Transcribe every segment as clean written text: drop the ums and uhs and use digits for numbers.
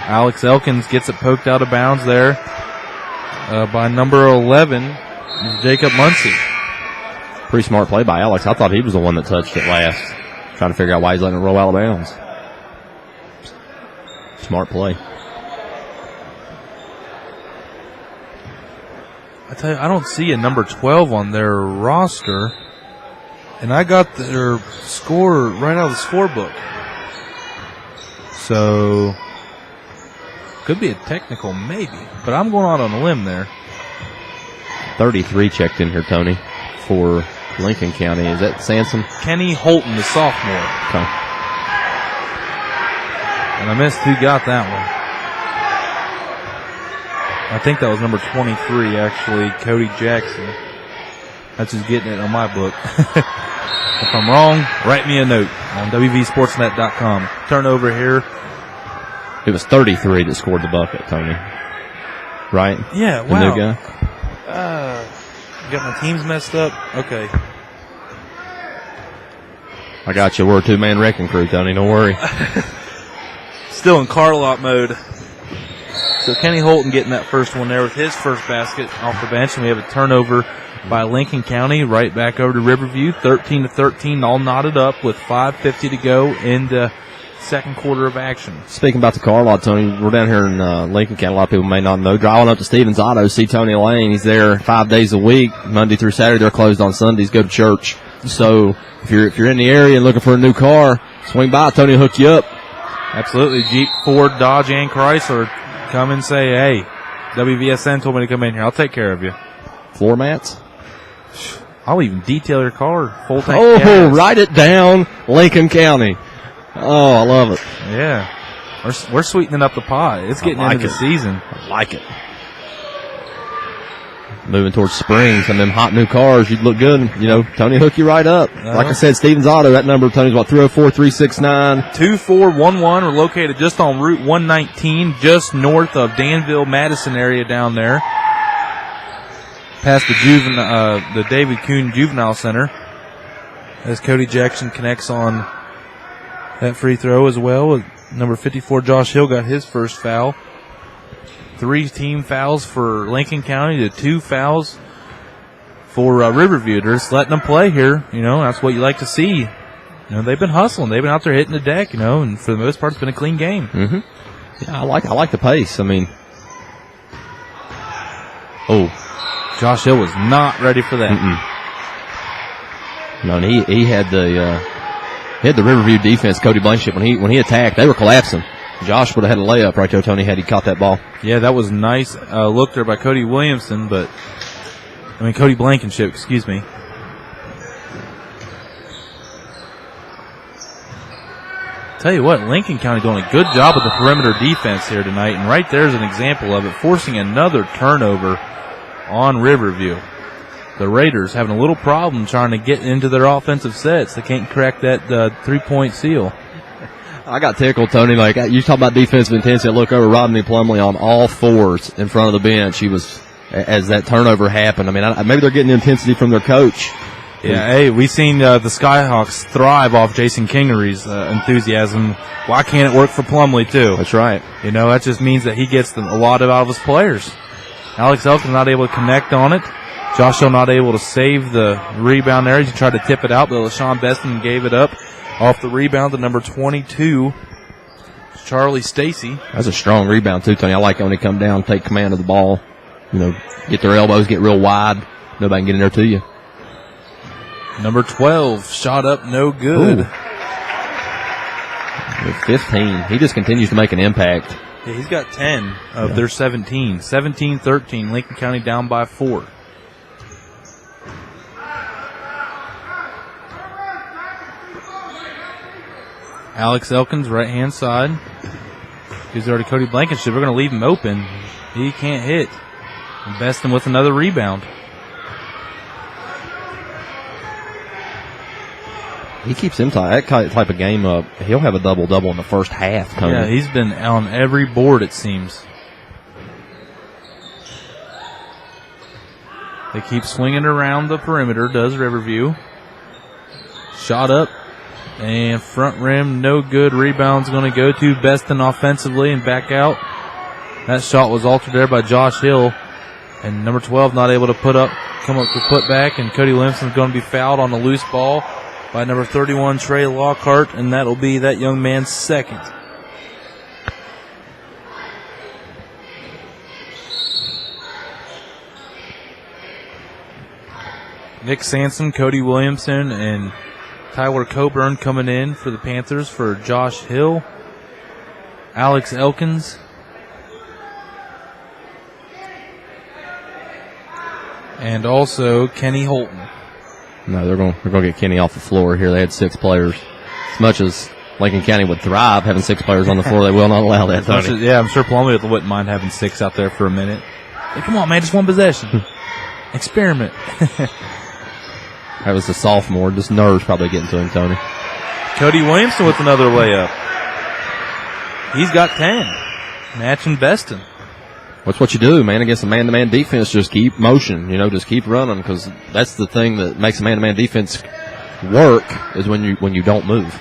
Alex Elkins gets it poked out of bounds there by number 11, Jacob Muncie. Pretty smart play by Alex. I thought he was the one that touched it last. Trying to figure out why he's letting it roll out of bounds. Smart play. I tell you, I don't see a number 12 on their roster, and I got their score right out of the scorebook. So, could be a technical maybe, but I'm going out on a limb there. 33 checked in here, Tony, for Lincoln County. Is that Sansom? Kenny Holton, the sophomore. Okay. And I missed who got that one. I think that was number 23, actually, Cody Jackson. That's who's getting it on my book. If I'm wrong, write me a note on WVSportsNet.com. Turnover here. It was 33 that scored the bucket, Tony. Right? Yeah, the wow. new guy? Got my teams messed up? Okay. I got you. We're a two-man wrecking crew, Tony. Don't worry. Still in car lot mode. So Kenny Holton getting that first one there with his first basket off the bench, and we have a turnover by Lincoln County right back over to Riverview, 13-13, all knotted up with 5:50 to go in the second quarter of action. Speaking about the car lot, Tony, we're down here in Lincoln County. A lot of people may not know. Driving up to Stevens Auto, see Tony Lane. He's there 5 days a week, Monday through Saturday. They're closed on Sundays. Go to church. So if you're in the area and looking for a new car, swing by. Tony will hook you up. Absolutely. Jeep, Ford, Dodge, and Chrysler. Come and say, hey, WVSN told me to come in here. I'll take care of you. Floor mats? I'll even detail your car. Full tank Oh, write it down. Lincoln County. Oh, I love it. Yeah. We're sweetening up the pot. It's getting into the season. I like it. Moving towards spring, some of them hot new cars, you'd look good. You know, Tony hook you right up. Like I said, Stevens Auto, that number, Tony's what, 304-369? 2411. We're located just on Route 119, just north of Danville, Madison area down there. Past the David Kuhn Juvenile Center. As Cody Jackson connects on that free throw as well. Number 54, Josh Hill, got his first foul. 3 team fouls for Lincoln County to 2 fouls for Riverview. They're just letting them play here. You know, that's what you like to see. You know, they've been hustling. They've been out there hitting the deck, you know, and for the most part, it's been a clean game. Mm-hmm. Yeah, I like the pace. I mean, Josh Hill was not ready for that. No, and he had the Riverview defense, Cody Blankenship, when he attacked, they were collapsing. Josh would have had a layup right there, Tony, had he caught that ball. Yeah, that was nice look there by Cody Williamson, Cody Blankenship, excuse me. Tell you what, Lincoln County doing a good job with the perimeter defense here tonight, and right there's an example of it, forcing another turnover on Riverview. The Raiders having a little problem trying to get into their offensive sets. They can't crack that three-point seal. I got tickled, Tony. Like, you talk about defensive intensity. I look over Rodney Plumley on all fours in front of the bench. He was, as that turnover happened. I mean, maybe they're getting intensity from their coach. Yeah, hey, we've seen the Skyhawks thrive off Jason Kingery's enthusiasm. Why can't it work for Plumley, too? That's right. You know, that just means that he gets a lot out of his players. Alex Elkins not able to connect on it. Josh Hill not able to save the rebound there. He tried to tip it out, but LaShawn Beston gave it up. Off the rebound to number 22, Charlie Stacy. That's a strong rebound, too, Tony. I like it when they come down, take command of the ball, you know, get their elbows, get real wide. Nobody can get in there to you. Number 12, shot up, no good. With 15, he just continues to make an impact. Yeah, he's got 10 of their 17. 17-13, Lincoln County down by 4. Alex Elkins, right-hand side. Gives it over to Cody Blankenship. We're going to leave him open. He can't hit. And Beston with another rebound. He keeps him that type of game up. He'll have a double-double in the first half, Tony. Yeah, he's been on every board, it seems. They keep swinging around the perimeter, does Riverview. Shot up. And front rim, no good. Rebound's going to go to Beston offensively and back out. That shot was altered there by Josh Hill. And number 12 not able to come up to put back. And Cody Williamson's going to be fouled on a loose ball by number 31, Trey Lockhart. And that'll be that young man's second. Nick Sansom, Cody Williamson, and Tyler Coburn coming in for the Panthers for Josh Hill, Alex Elkins, and also Kenny Holton. No, they're going to get Kenny off the floor here. They had 6 players. As much as Lincoln County would thrive having 6 players on the floor, they will not allow that. Yeah, I'm sure Plumlee wouldn't mind having 6 out there for a minute. Hey, come on, man, just one possession. Experiment. That was the sophomore. Just nerves probably getting to him, Tony. Cody Williamson with another layup. He's got 10. Matching Beston. What's what you do, man, against a man-to-man defense? Just keep motion, just keep running, because that's the thing that makes a man-to-man defense work is when you don't move.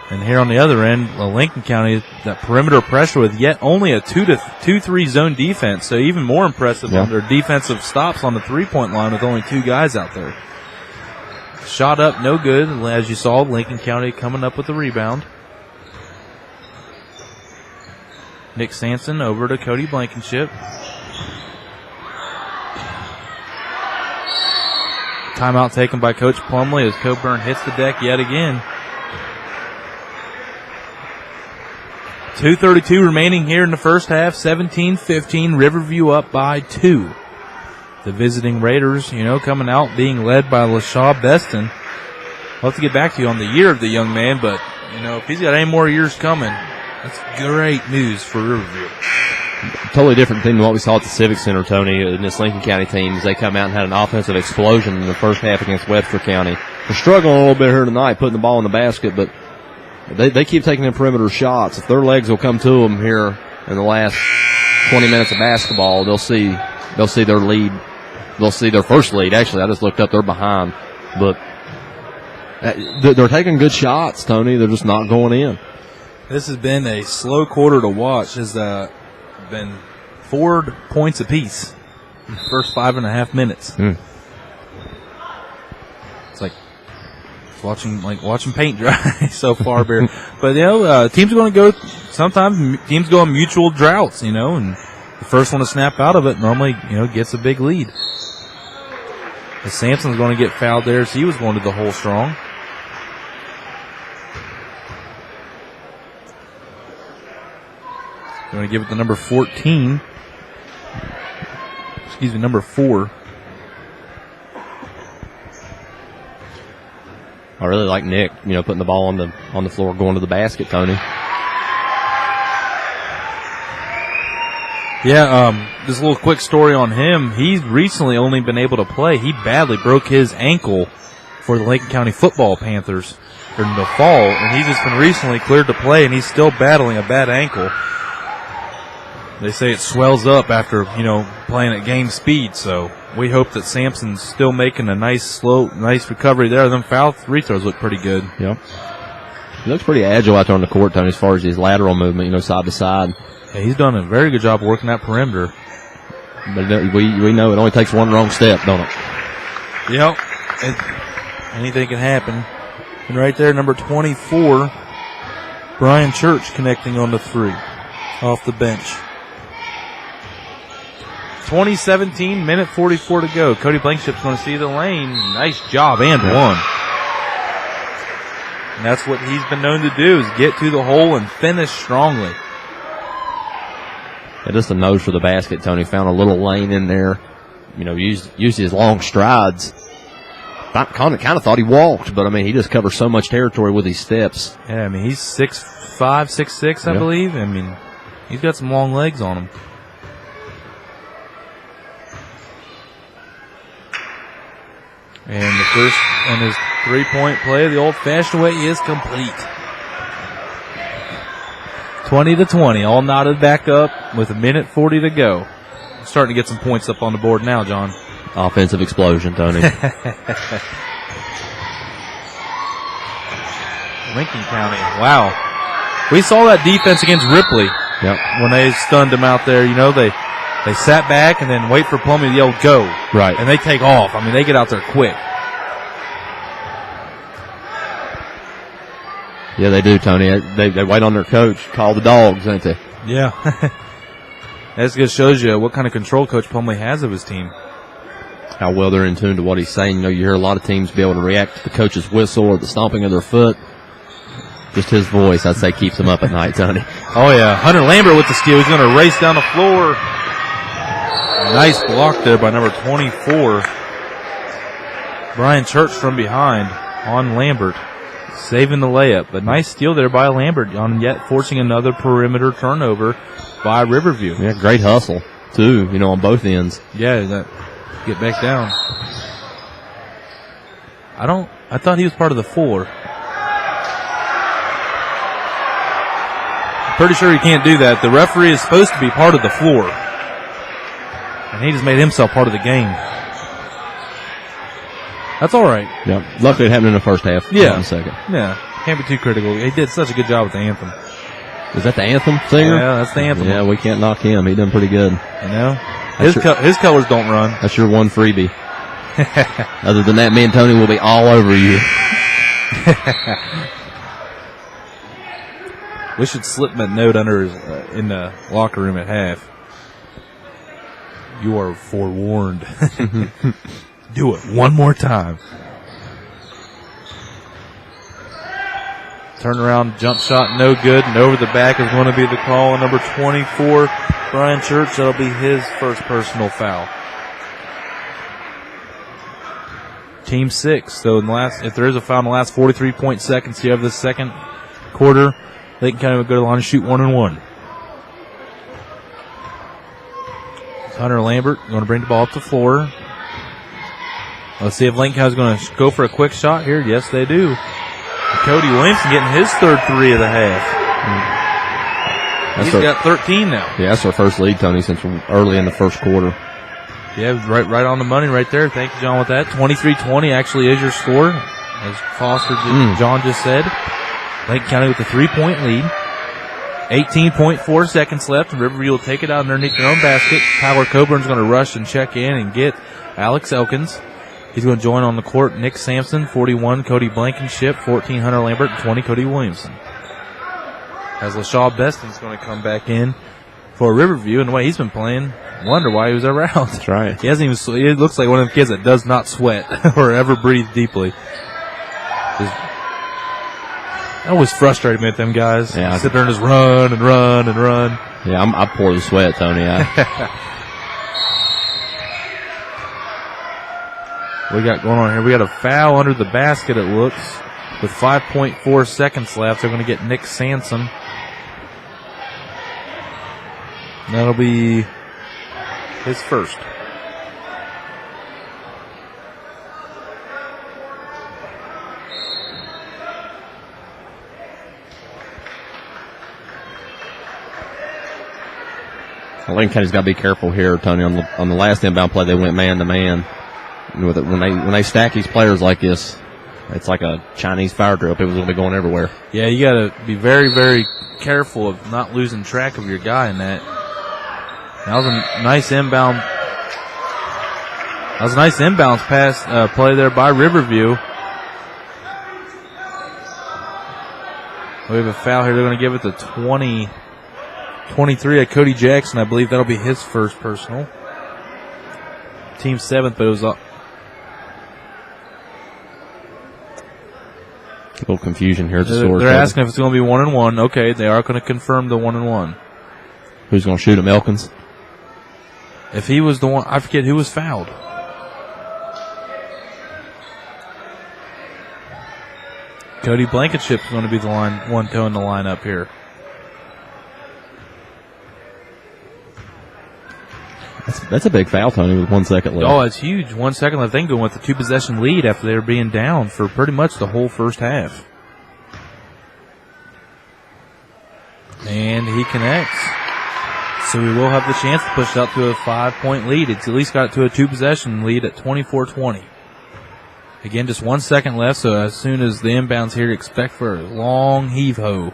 And here on the other end, Lincoln County, that perimeter pressure with yet only a 2-3 zone defense. So even more impressive on their defensive stops on the three-point line with only 2 guys out there. Shot up, no good. As you saw, Lincoln County coming up with the rebound. Nick Sanson over to Cody Blankenship. Timeout taken by Coach Plumlee as Coburn hits the deck yet again. 2:32 remaining here in the first half. 17-15. Riverview up by 2. The visiting Raiders, coming out being led by LaShaw Beston. I'll have to get back to you on the year of the young man, but, if he's got any more years coming, that's great news for Riverview. Totally different thing than what we saw at the Civic Center, Tony, in this Lincoln County team. As they come out and had an offensive explosion in the first half against Webster County. They're struggling a little bit here tonight, putting the ball in the basket, but they keep taking the perimeter shots. If their legs will come to them here in the last 20 minutes of basketball, they'll see their lead. They'll see their first lead. Actually, I just looked up. They're behind. But they're taking good shots, Tony. They're just not going in. This has been a slow quarter to watch. Has been 4 points apiece in the first 5.5 minutes. It's like watching paint dry so far, Bear. But teams are going to go. Sometimes teams go on mutual droughts, and the first one to snap out of it normally, gets a big lead. As Sampson's going to get fouled there, so he was going to the hole strong. Going to give it to number 14. Excuse me, number 4. I really like Nick, putting the ball on the floor, going to the basket, Tony. Yeah, just a little quick story on him. He's recently only been able to play. He badly broke his ankle for the Lincoln County Football Panthers in the fall, and he's just been recently cleared to play, and he's still battling a bad ankle. They say it swells up after, playing at game speed, so we hope that Sampson's still making a nice recovery there. Them foul free throws look pretty good. Yep. He looks pretty agile out there on the court, Tony, as far as his lateral movement, side to side. Yeah, he's done a very good job working that perimeter. But we know it only takes one wrong step, don't it? Yep. Anything can happen. And right there, number 24, Brian Church connecting on the 3 off the bench. 2017, minute 44 to go. Cody Blankenship's going to see the lane. Nice job and one. And that's what he's been known to do, is get to the hole and finish strongly. Yeah, just a nose for the basket, Tony. Found a little lane in there. Used his long strides. I kind of thought he walked, but, he just covers so much territory with his steps. Yeah, he's 6'5", 6'6", I believe. He's got some long legs on him. And the first and his 3-point play the old-fashioned way is complete. 20-20, all knotted back up with a minute 40 to go. Starting to get some points up on the board now, John. Offensive explosion, Tony. Lincoln County. Wow. We saw that defense against Ripley. Yep. When they stunned him out there, they sat back and then wait for Plumlee to yell go. Right. And they take off. I mean, they get out there quick. Yeah, they do, Tony. They wait on their coach, call the dogs, ain't they? Yeah. That just shows you what kind of control Coach Plumlee has of his team. How well they're in tune to what he's saying. You hear a lot of teams be able to react to the coach's whistle or the stomping of their foot. Just his voice, I'd say, keeps him up at night, Tony. Oh, yeah. Hunter Lambert with the steal. He's going to race down the floor. Nice block there by number 24. Brian Church from behind on Lambert, saving the layup. But nice steal there by Lambert on yet forcing another perimeter turnover by Riverview. Yeah, great hustle, too, on both ends. Yeah, get back down. I thought he was part of the 4. Pretty sure he can't do that. The referee is supposed to be part of the floor. And he just made himself part of the game. That's all right. Yeah. Luckily it happened in the first half. Yeah. Not in the second. Yeah. Can't be too critical. He did such a good job with the anthem. Is that the anthem singer? Yeah, that's the anthem. Yeah, we can't knock him. He done pretty good. His colors don't run. That's your one freebie. Other than that, me and Tony will be all over you. We should slip him a note under in the locker room at half. You are forewarned. Do it one more time. Turnaround jump shot, no good, and over the back is going to be the call on number 24, Brian Church. That'll be his first personal foul. Team 6. So if there is a foul in the last 43 seconds here of the second quarter, Lincoln County will go to the line and shoot 1-1. Hunter Lambert going to bring the ball up the floor. Let's see if Lincoln County is going to go for a quick shot here. Yes, they do. Cody Williamson getting his third 3 of the half. He's got 13 now. Yeah, that's our first lead, Tony, since early in the first quarter. Yeah, right on the money right there. Thank you, John, with that. 23-20 actually is your score, as Foster John just said. Lincoln County with a 3-point lead. 18.4 seconds left, and Riverview will take it out underneath their own basket. Tyler Coburn's going to rush and check in and get Alex Elkins. He's going to join on the court Nick Sampson, 41, Cody Blankenship, 14, Hunter Lambert, and 20, Cody Williamson. As LaShaw Beston's going to come back in for Riverview, and the way he's been playing, wonder why he was around. That's right. He looks like one of them kids that does not sweat or ever breathe deeply. That always frustrated me with them guys. Yeah. Sit there and just run and run and run. Yeah, I pour the sweat, Tony. We got going on here. We got a foul under the basket, it looks, with 5.4 seconds left. They're going to get Nick Sansom. That'll be his first. Lincoln County's got to be careful here, Tony. On the last inbound play, they went man-to-man. When they stack these players like this, it's like a Chinese fire drill. People's going to be going everywhere. Yeah, you got to be very, very careful of not losing track of your guy in that. That was a nice inbound. That was a nice inbounds pass play there by Riverview. We have a foul here. They're going to give it to 23 of Cody Jackson. I believe that'll be his first personal. Team 7th, but it was a little confusion here at the store. They're asking if it's going to be 1-1. Okay, they are going to confirm the 1-1. Who's going to shoot him, Elkins? If he was the one, I forget who was fouled. Cody Blankenship's going to be the one toe in the lineup here. That's a big foul, Tony, with 1 second left. Oh, it's huge. 1 second left. They can go with the 2-possession lead after they were being down for pretty much the whole first half. And he connects. So we will have the chance to push it out to a 5-point lead. It's at least got it to a 2-possession lead at 24-20. Again, just 1 second left, so as soon as the inbound's here, expect for a long heave-ho.